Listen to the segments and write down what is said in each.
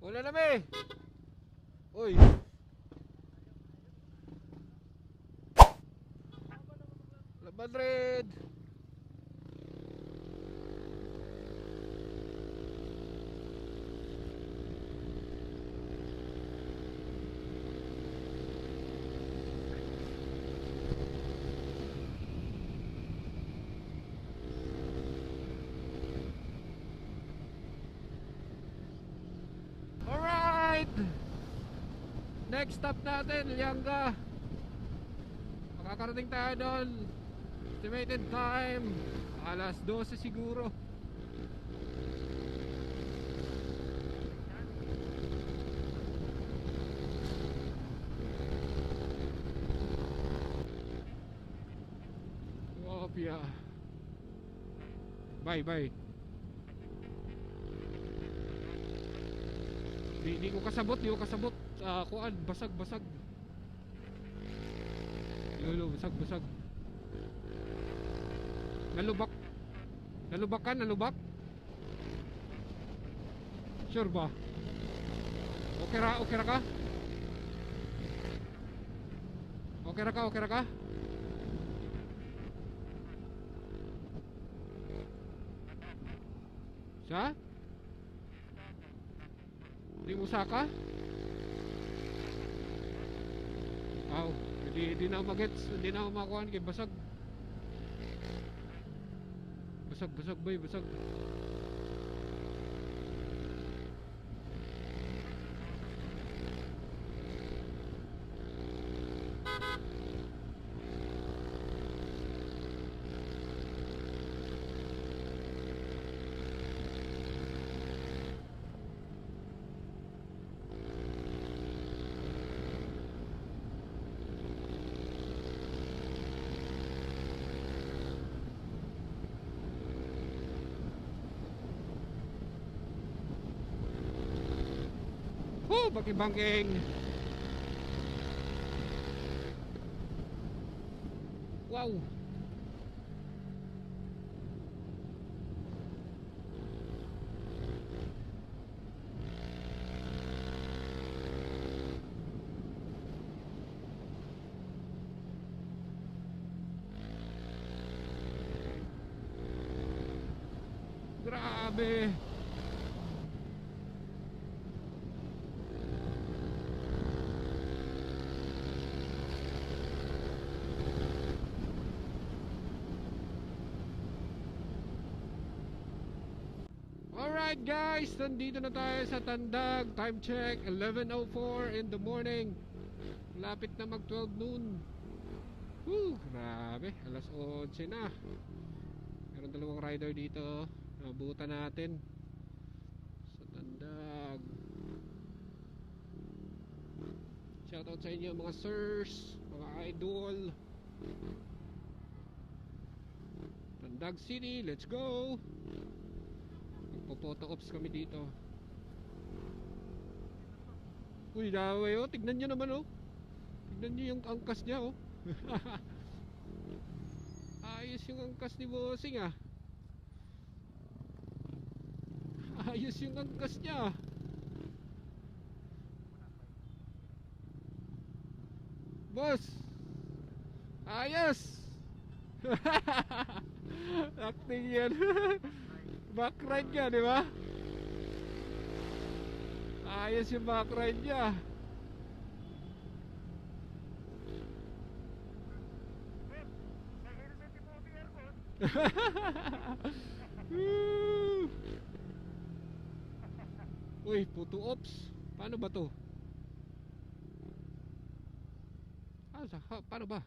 Una na me. Uy. Laban red. Alright. Next stop natin, Lianga. Makakarating tayo doon. Estimated time alas 12 siguro. Opia. Bye bye. Di ko kasabot, di ko kasabot. Kuan, basag, basag. Lolo, basag, basag. Nalubak. Nalubak ka, nalubak? Sure ba? Okay ra, okay ra ka? Okay ra ka, okay ra ka? Siya? Di mo saka? Aw, di na ako magets, di na ako makuhaan kay basag. Basag, basag bay, basag. Bangking-bangking. Wow. Grabe. Alright guys, nandito na tayo sa Tandag. Time check, 11:04 in the morning. Lapit na mag 12 noon. Grabe, alas 11 na. Meron dalawang rider dito. Nabutan natin sa Tandag. Shoutout sa inyo mga sirs, mga idol. Tandag City, let's go. Magpo-photo ops kami dito. Uy, daway oh, tignan nyo naman oh. Tignan nyo yung angkas niya oh. Ayos yung angkas ni Bossing ah. Ayos yung angkas niya. Boss, ayos. Acting yan. Backride niya, di ba? Ayos yung backride niya. Uy, puto ops. Paano ba to? Paano ba?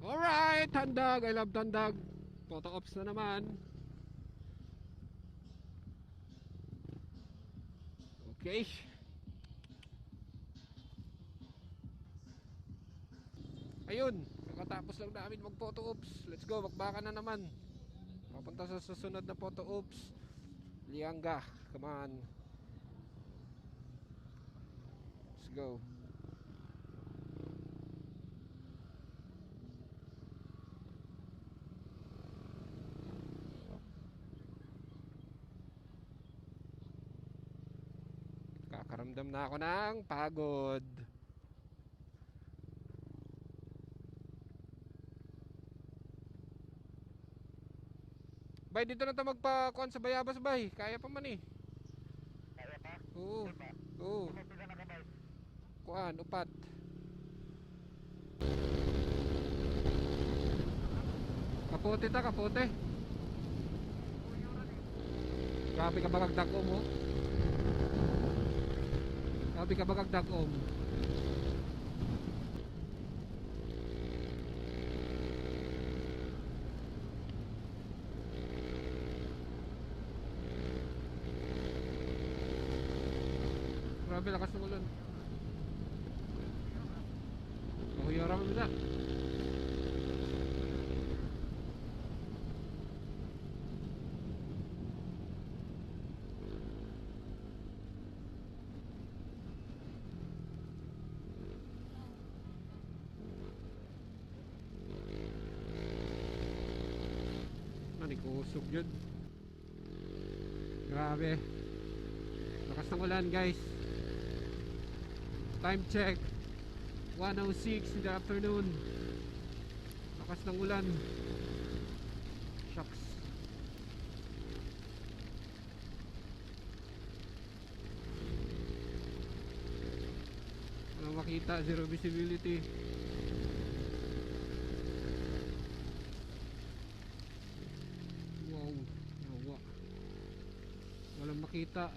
Alright, Tandag. I love Tandag. Photo ops na naman. Okay. Ayun, nakatapos lang namin mag photo ops. Let's go, magbaka na naman. Papunta sa susunod na photo ops. Lianga, come on. Let's go. Nakakaramdam na ako ng pagod. Bay, dito na tayo magpakuan sa Bayabas, bay. Kaya pa man eh. Kaya pa? Oo. Diba? Oo. Ano pila na kamay? Kuan, upat. Kapote ta, kapote. Grabe ka bagagdag mo. Grabe ka bagagdag om. Grabe lakas ng ulan. Mahuyara mo na. Kusog yun. Grabe. Lakas ng ulan, guys. Time check 1:06 in the afternoon. Lakas ng ulan. Shucks. Wala makita, zero visibility. Wow, yawa. Walang makita.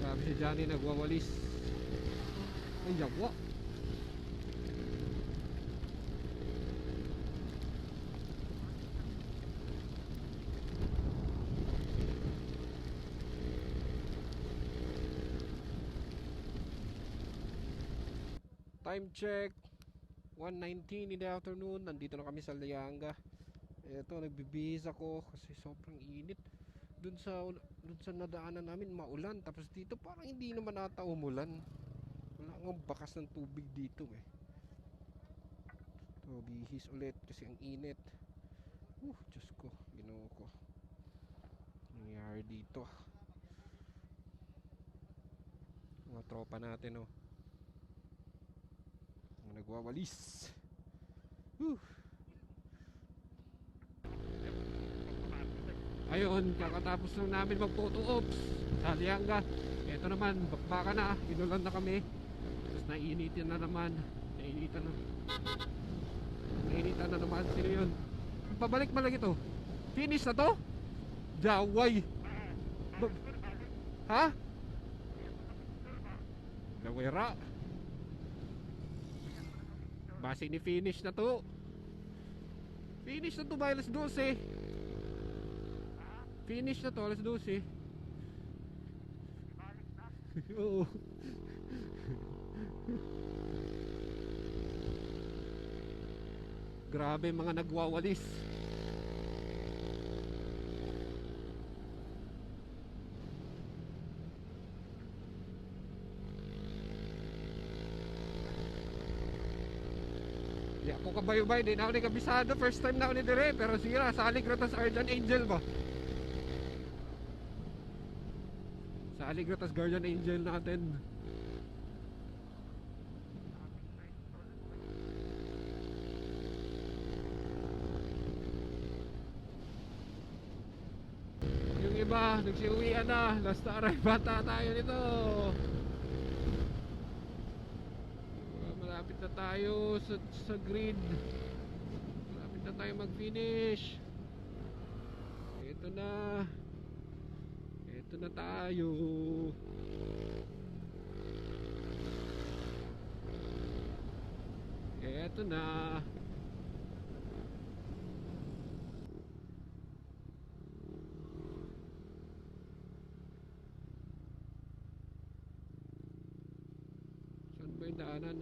Grabe si Johnny nagwawalis. Ay, yawa. Time check 1:19 in the afternoon. Nandito na kami sa Lianga. Eto, nagbibihis ako kasi sobrang init. Dun sa nadaanan namin maulan, tapos dito parang hindi naman ata umulan. Wala nga bakas ng tubig dito eh. To bihis ulit kasi ang init. Diyos ko, Ginoo ko. Nangyari dito. Mga tropa natin oh. Mga nagwawalis. Ayun, kakatapos lang namin mag photo ops sa Lianga. Eto naman, bakbaka na, inulan na kami. Tapos nainitin na naman. Nainitan na naman. Sino yun? Pabalik ba lang ito? Finish na to? Jaway. Ha? Lawera. Base ni finish na to. Finish na to ba alas 12? Finish na to alas 12. Oo. Grabe mga nagwawalis. Di ako kabayo-bay, di na ako ni kabisado. First time na ako ni dire. Pero sige na, salig ratas Guardian Angel ba? Salig ratas Guardian Angel natin. Yung iba, nagsiuwian na. Last na arrive bata tayo nito. Malapit na tayo sa grid. Malapit na tayo mag-finish. Ito na. Ito na tayo. Ito na. Saan ba yung daanan?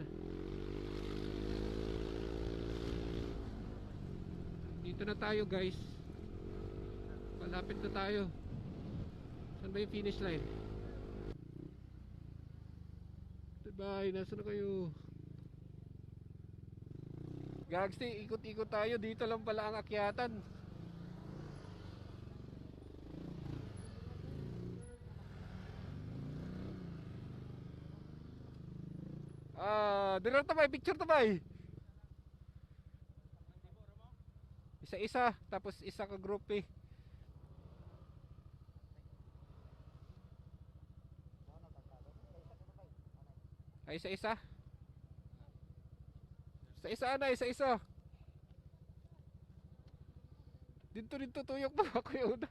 Dito na tayo guys. Malapit na tayo. Saan ba yung finish line? Bye, nasa na kayo? Gagsti, ikot-ikot tayo. Dito lang pala ang akyatan. Dito tabay, picture tabay. Isa-isa, tapos isa ka group eh. Ay, isa-isa. Isa-isa na, isa-isa. Dito tuyok pa ako yung una.